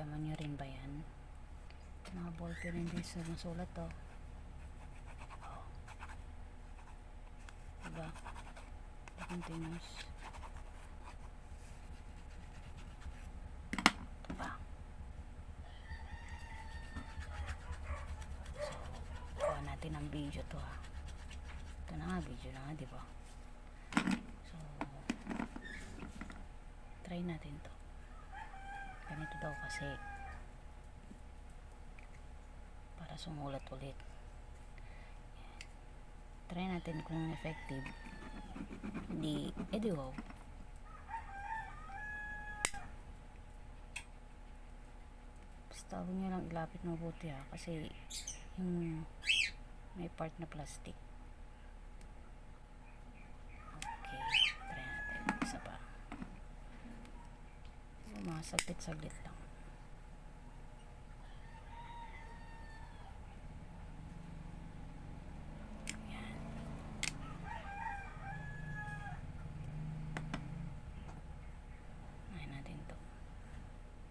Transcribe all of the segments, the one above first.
Problema nyo rin ba yan? Mga ballpen hindi sumusulat to. Oh. Diba? Continuous. Diba? So, kuha natin ang video to ha. Ito na nga, video na nga, diba? So, try natin to. Ganito daw kasi para sumulat ulit. Try natin kung effective. Hindi, di wow. Basta huwag nyo lang ilapit mabuti ha, kasi yung may part na plastic. Okay, try natin. Isa pa. So, mga saglit-saglit lang.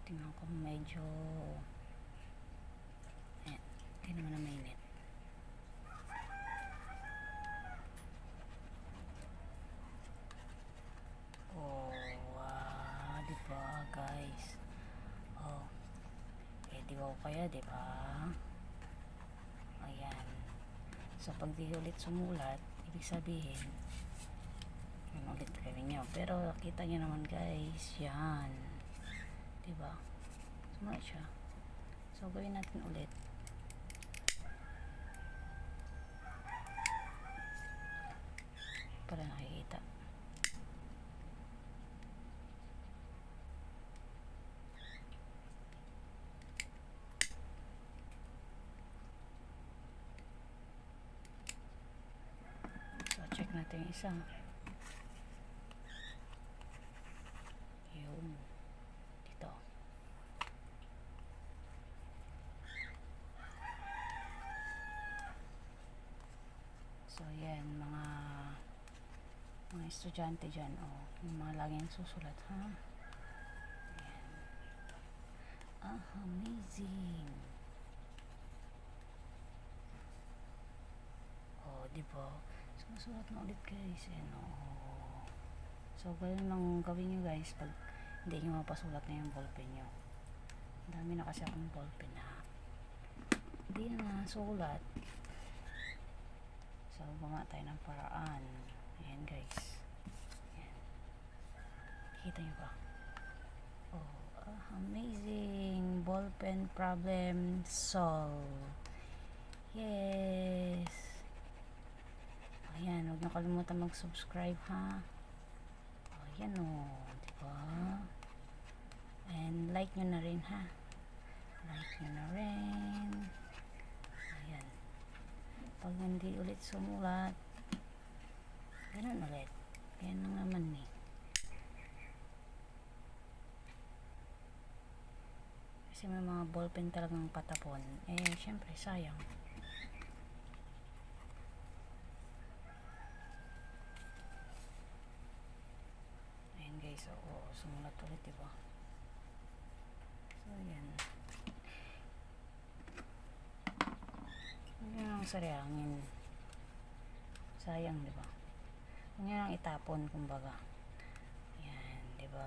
Tingnan ko medyo hindi naman na mainit. Oh, wow, diba guys? Oh, di ba kaya, diba? Ayan. So pag di ulit sumulat, ibig sabihin yun ulit gawin nyo. Pero kita nyo naman guys, yan, diba? Sumulat siya. So gawin natin ulit. Para nakikita. So check natin yung isa. Yun. Dito. So yan, mga estudyante dyan, yung mga laging susulat ha. Ayan. Amazing. Diba? Sumusulat na ulit guys. Ayan, so ganun lang gawin nyo guys pag hindi nyo mapasulat na yung ballpen nyo. Dami na kasi akong ballpen ha. Hindi na nasulat. So gumawa tayo ng paraan. Ayan guys. Ayan. Kita nyo ba? Amazing. Ballpen problem solved. Yes. Ayan. Huwag nyo kalimutan mag-subscribe ha. Ayan diba? And like nyo na rin ha. Like nyo na rin. Ayan. Pag hindi ulit sumulat, ganun ulit. Ganyan lang naman eh. Kasi may mga ballpen talagang patapon. Syempre, sayang. Ayan guys, sumulat ulit, diba? So, ayan. Huwag nyo lang sariyangin. Sayang, diba? Huwag nyo lang itapon, kumbaga. Ayan, diba?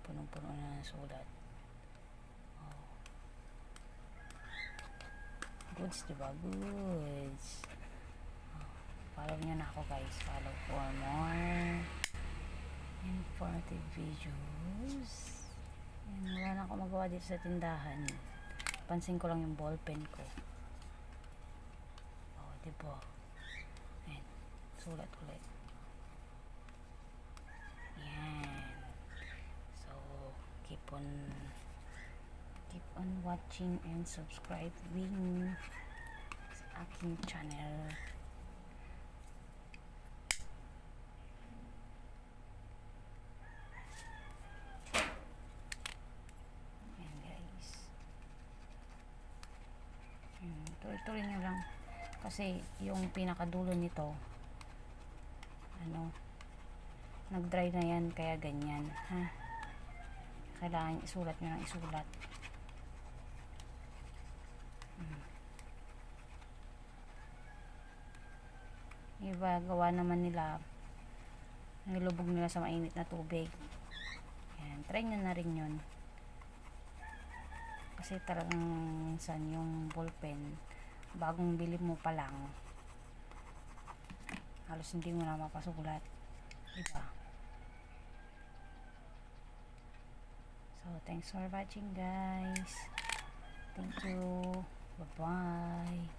Punong-puno na ng sulat. Goods, diba? Goods. Follow nyo na ako guys. Follow for more informative videos. Ayan, wala na ako magawa dito sa tindahan. Pansin ko lang yung ballpen ko. Diba? Ayan. Sulat ulit. Ayan. So, keep on watching and subscribing sa aking channel. Ayan guys. Tuloy-tuloy nyo lang. Kasi yung pinakadulo nito, nag-dry na yan, kaya ganyan ha. Kailangan isulat nyo ng isulat. iba gawa naman nila nilubog nila sa mainit na tubig. Yan, try nyo na rin yun. Kasi talagang minsan yung ballpen bagong bili mo pa lang halos hindi mo na mapasulat, diba? So thanks for watching guys. Thank you. Bye bye.